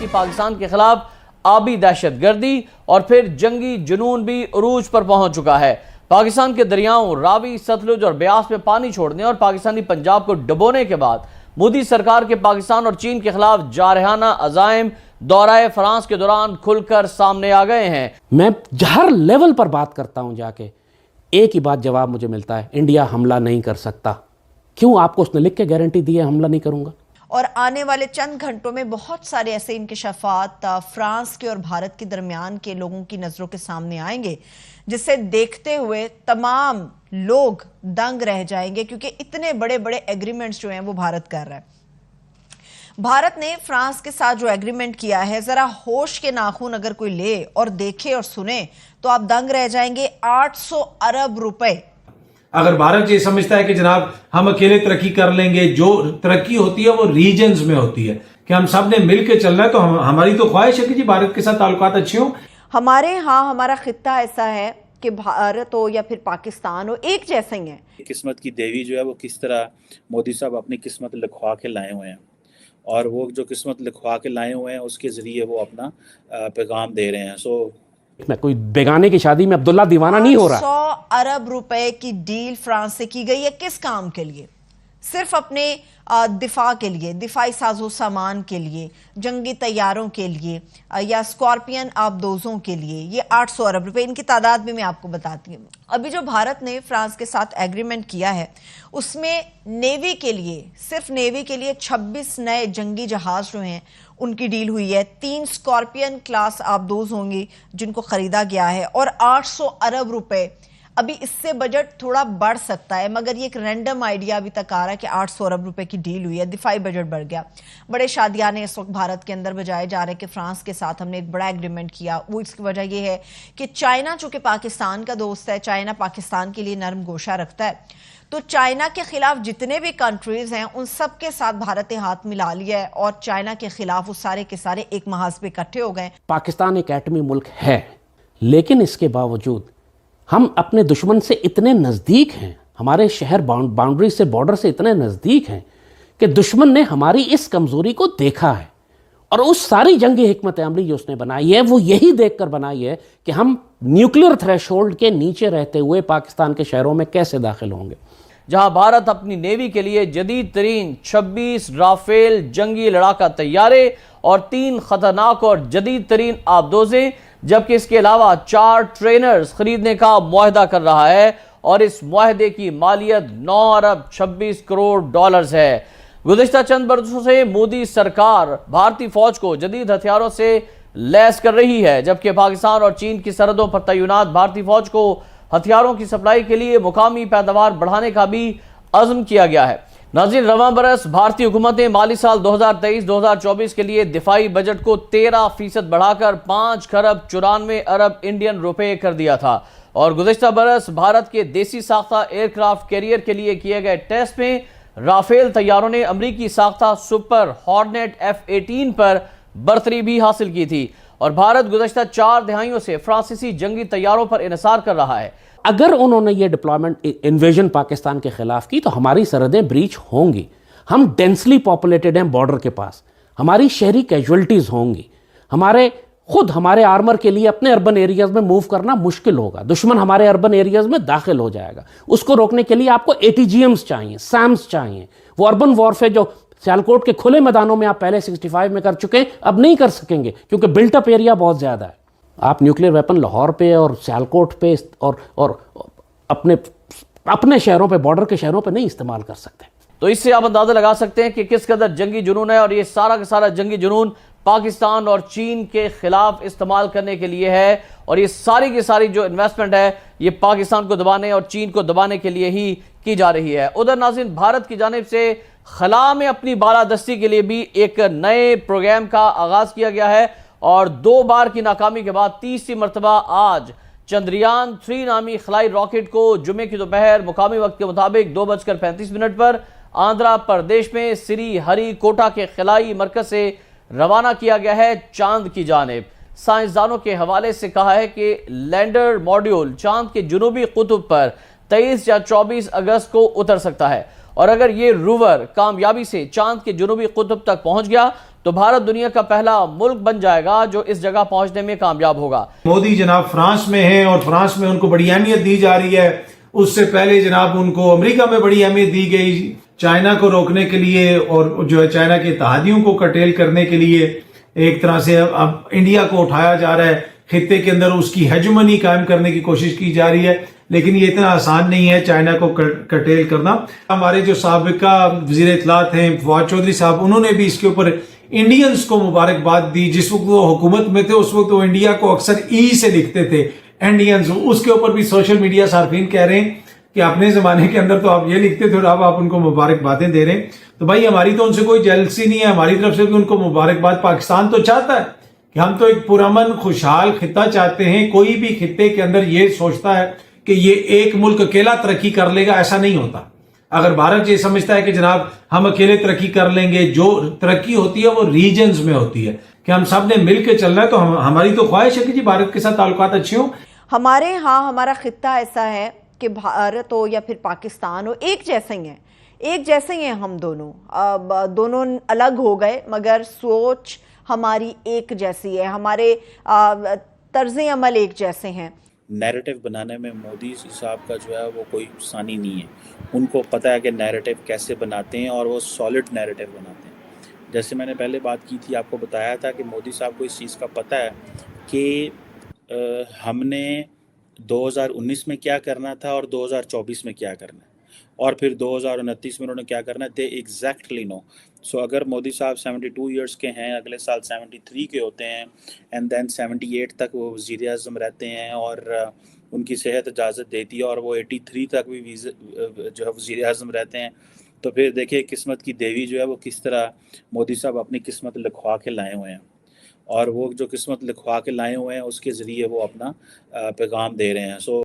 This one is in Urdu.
کی پاکستان کے خلاف آبی دہشت گردی اور پھر جنگی جنون بھی عروج پر پہنچ چکا ہے۔ پاکستان کے دریاؤں راوی، ستلج اور بیاس میں پانی چھوڑنے اور پاکستانی پنجاب کو ڈبونے کے بعد مودی سرکار کے پاکستان اور چین کے خلاف جارحانہ عزائم دورہ فرانس کے دوران کھل کر سامنے آ گئے ہیں۔ میں ہر لیول پر بات کرتا ہوں، جا کے ایک ہی بات جواب مجھے ملتا ہے، انڈیا حملہ نہیں کر سکتا۔ کیوں؟ آپ کو اس نے لکھ کے گارنٹی دی ہے حملہ نہیں کروں گا؟ اور آنے والے چند گھنٹوں میں بہت سارے ایسے انکشافات فرانس کے اور بھارت کے درمیان کے لوگوں کی نظروں کے سامنے آئیں گے، جسے دیکھتے ہوئے تمام لوگ دنگ رہ جائیں گے، کیونکہ اتنے بڑے بڑے ایگریمنٹس جو ہیں وہ بھارت کر رہا ہے۔ بھارت نے فرانس کے ساتھ جو ایگریمنٹ کیا ہے، ذرا ہوش کے ناخن اگر کوئی لے اور دیکھے اور سنے تو آپ دنگ رہ جائیں گے۔ 800 ارب روپے۔ اگر بھارت یہ سمجھتا ہے کہ جناب ہم اکیلے ترقی کر لیں گے، جو ترقی ہوتی ہے وہ ریجنز میں ہوتی ہے کہ ہم سب نے مل کے چلنا ہے، تو ہماری تو خواہش ہے کہ جی بھارت کے ساتھ تعلقات اچھے ہوں۔ ہمارے ہاں ہمارا خطہ ایسا ہے کہ بھارت ہو یا پھر پاکستان ہو، ایک جیسے ہی ہیں۔ قسمت کی دیوی جو ہے وہ کس طرح مودی صاحب اپنی قسمت لکھوا کے لائے ہوئے ہیں، اور وہ جو قسمت لکھوا کے لائے ہوئے ہیں اس کے ذریعے وہ اپنا پیغام دے رہے ہیں۔ میں کوئی بیگانے کی شادی میں عبداللہ دیوانہ نہیں ہو رہا۔ 100 ارب روپے کی ڈیل فرانس سے کی گئی ہے، کس کام کے لیے؟ صرف اپنے دفاع کے لیے، دفاعی ساز و سامان کے لیے، جنگی طیاروں کے لیے یا اسکارپین آبدوزوں کے لیے۔ یہ 800 ارب روپے، ان کی تعداد بھی میں آپ کو بتاتی ہوں۔ ابھی جو بھارت نے فرانس کے ساتھ ایگریمنٹ کیا ہے، اس میں نیوی کے لیے، صرف نیوی کے لیے 26 نئے جنگی جہاز جو ہیں ان کی ڈیل ہوئی ہے۔ 3 اسکارپین کلاس آبدوز ہوں گی جن کو خریدا گیا ہے، اور 800 ارب روپے۔ ابھی اس سے بجٹ تھوڑا بڑھ سکتا ہے، مگر یہ ایک رینڈم آئیڈیا ابھی تک آ رہا ہے کہ 800 ارب روپے کی ڈیل ہوئی ہے، دفاعی بجٹ بڑھ گیا۔ بڑے شادیانے اس وقت بھارت کے اندر بجائے جا رہے کہ فرانس کے ساتھ ہم نے ایک بڑا ایگریمنٹ کیا۔ وہ اس کی وجہ یہ ہے کہ چائنا چونکہ پاکستان کا دوست ہے، چائنا پاکستان کے لیے نرم گوشہ رکھتا ہے، تو چائنا کے خلاف جتنے بھی کنٹریز ہیں ان سب کے ساتھ بھارت نے ہاتھ ملا لیا ہے، اور چائنا کے خلاف وہ سارے کے سارے ایک محاذ پہ اکٹھے ہو گئے۔ پاکستان ایک ایٹمی ملک ہے، لیکن اس کے باوجود ہم اپنے دشمن سے اتنے نزدیک ہیں، ہمارے شہر باؤنڈری سے، بارڈر سے اتنے نزدیک ہیں کہ دشمن نے ہماری اس کمزوری کو دیکھا ہے، اور اس ساری جنگی حکمت عملی جو اس نے بنائی ہے وہ یہی دیکھ کر بنائی ہے کہ ہم نیوکلیئر تھریش ہولڈ کے نیچے رہتے ہوئے پاکستان کے شہروں میں کیسے داخل ہوں گے۔ جہاں بھارت اپنی نیوی کے لیے جدید ترین 26 رافیل جنگی لڑاکا طیارے اور 3 خطرناک اور جدید ترین آبدوزیں، جبکہ اس کے علاوہ 4 ٹرینرز خریدنے کا معاہدہ کر رہا ہے، اور اس معاہدے کی مالیت 9 ارب 26 کروڑ ڈالرز ہے۔ گزشتہ چند برسوں سے مودی سرکار بھارتی فوج کو جدید ہتھیاروں سے لیس کر رہی ہے، جبکہ پاکستان اور چین کی سرحدوں پر تعینات بھارتی فوج کو ہتھیاروں کی سپلائی کے لیے مقامی پیداوار بڑھانے کا بھی عزم کیا گیا ہے۔ ناظرین، رواں برس بھارتی حکومت نے مالی سال 2023-2024 کے لیے دفاعی بجٹ کو 13% بڑھا کر 5 کھرب 94 ارب انڈین روپے کر دیا تھا، اور گزشتہ برس بھارت کے دیسی ساختہ ایئر کرافٹ کیریئر کے لیے کیے گئے ٹیسٹ میں رافیل طیاروں نے امریکی ساختہ سپر ہارنیٹ F-18 پر برتری بھی حاصل کی تھی، اور بھارت گزشتہ 4 دہائیوں سے فرانسیسی جنگی طیاروں پر انحصار کر رہا ہے۔ اگر انہوں نے یہ ڈپلائمنٹ انویژن پاکستان کے خلاف کی تو ہماری سرحدیں بریچ ہوں گی، ہم ڈینسلی پاپولیٹڈ ہیں بارڈر کے پاس، ہماری شہری کیجولٹیز ہوں گی، ہمارے آرمر کے لیے اپنے اربن ایریاز میں موو کرنا مشکل ہوگا، دشمن ہمارے اربن ایریاز میں داخل ہو جائے گا۔ اس کو روکنے کے لیے آپ کو ATGMs چاہیے، SAMs چاہیے۔ وہ اربن وارفیئر جو سیالکوٹ کے کھلے میدانوں میں آپ پہلے 65 میں کر چکے ہیں، اب نہیں کر سکیں گے کیونکہ بلٹ اپ ایریا بہت زیادہ ہے۔ آپ نیوکلیئر ویپن لاہور پہ اور سیالکوٹ پہ اور اپنے شہروں پہ، بارڈر کے شہروں پہ نہیں استعمال کر سکتے۔ تو اس سے آپ اندازہ لگا سکتے ہیں کہ کس قدر جنگی جنون ہے، اور یہ سارا کا سارا جنگی جنون پاکستان اور چین کے خلاف استعمال کرنے کے لیے ہے، اور یہ ساری کی ساری جو انویسٹمنٹ ہے یہ پاکستان کو دبانے اور چین کو دبانے کے لیے ہی کی جا رہی ہے۔ ادھر ناظرین، بھارت کی جانب سے خلا میں اپنی بالادستی کے لیے بھی ایک نئے پروگرام کا آغاز کیا گیا ہے، اور 2 بار کی ناکامی کے بعد تیسری مرتبہ آج چندریان 3 نامی خلائی راکٹ کو جمعے کی دوپہر مقامی وقت کے مطابق 2:35 پر آندھرا پردیش میں سری ہری کوٹا کے خلائی مرکز سے روانہ کیا گیا ہے چاند کی جانب۔ سائنسدانوں کے حوالے سے کہا ہے کہ لینڈر ماڈیول چاند کے جنوبی قطب پر 23 یا 24 اگست کو اتر سکتا ہے، اور اگر یہ روور کامیابی سے چاند کے جنوبی قطب تک پہنچ گیا تو بھارت دنیا کا پہلا ملک بن جائے گا جو اس جگہ پہنچنے میں کامیاب ہوگا۔ مودی جناب فرانس میں ہیں اور فرانس میں ان کو بڑی اہمیت دی جا رہی ہے، اس سے پہلے جناب ان کو امریکہ میں بڑی اہمیت دی گئی، چائنا کو روکنے کے لیے اور جو ہے چائنا کے اتحادیوں کو کرٹیل کرنے کے لیے ایک طرح سے اب انڈیا کو اٹھایا جا رہا ہے، خطے کے اندر اس کی ہیجمنی قائم کرنے کی کوشش کی جا رہی ہے، لیکن یہ اتنا آسان نہیں ہے چائنا کو کرٹیل کرنا۔ ہمارے جو سابقہ وزیر اطلاعات ہیں فواد چودھری صاحب، انہوں نے بھی اس کے اوپر انڈینز کو مبارکباد دی۔ جس وقت وہ حکومت میں تھے اس وقت وہ انڈیا کو اکثر ای سے لکھتے تھے انڈینز، اس کے اوپر بھی سوشل میڈیا صارفین کہہ رہے ہیں کہ اپنے زمانے کے اندر تو آپ یہ لکھتے تھے اور اب آپ ان کو مبارکبادیں دے رہے ہیں۔ تو بھائی ہماری تو ان سے کوئی جیلسی نہیں ہے، ہماری طرف سے بھی ان کو مبارکباد۔ پاکستان تو چاہتا ہے کہ ہم تو ایک پرامن خوشحال خطہ چاہتے ہیں، کوئی بھی خطے کے اندر یہ سوچتا ہے کہ یہ ایک ملک اکیلا ترقی کر لے گا، ایسا نہیں ہوتا۔ اگر بھارت یہ سمجھتا ہے کہ جناب ہم اکیلے ترقی کر لیں گے، جو ترقی ہوتی ہے وہ ریجنز میں ہوتی ہے کہ ہم سب نے مل کے چلنا ہے، تو ہماری تو خواہش ہے کہ جی بھارت کے ساتھ تعلقات اچھے ہوں۔ ہمارے ہاں ہمارا خطہ ایسا ہے کہ بھارت ہو یا پھر پاکستان ہو، ایک جیسے ہی ہیں، ایک جیسے ہی ہیں ہم دونوں، دونوں الگ ہو گئے مگر سوچ ہماری ایک جیسی ہے، ہمارے طرز عمل ایک جیسے ہیں۔ نیریٹو بنانے میں مودی صاحب کا جو ہے وہ کوئی ثانی نہیں ہے، ان کو پتہ ہے کہ نیریٹو کیسے بناتے ہیں اور وہ سالڈ نیریٹو بناتے ہیں۔ جیسے میں نے پہلے بات کی تھی، آپ کو بتایا تھا کہ مودی صاحب کو اس چیز کا پتہ ہے کہ ہم نے 2019 میں کیا کرنا تھا اور 2024 میں کیا کرنا ہے، اور پھر 2029 میں انہوں نے کیا کرنا ہے، دے ایگزیکٹلی نو۔ سو اگر مودی صاحب 72 ایئرس کے ہیں، اگلے سال 73 کے ہوتے ہیں، اینڈ دین 78 تک وہ وزیر اعظم رہتے ہیں اور ان کی صحت اجازت دیتی ہے اور وہ 83 تک بھی جو ہے وزیر اعظم رہتے ہیں، تو پھر دیکھیں قسمت کی دیوی جو ہے وہ کس طرح مودی صاحب اپنی قسمت لکھوا کے لائے ہوئے ہیں، اور وہ جو قسمت لکھوا کے لائے ہوئے ہیں اس کے ذریعے وہ اپنا پیغام دے رہے ہیں۔ سو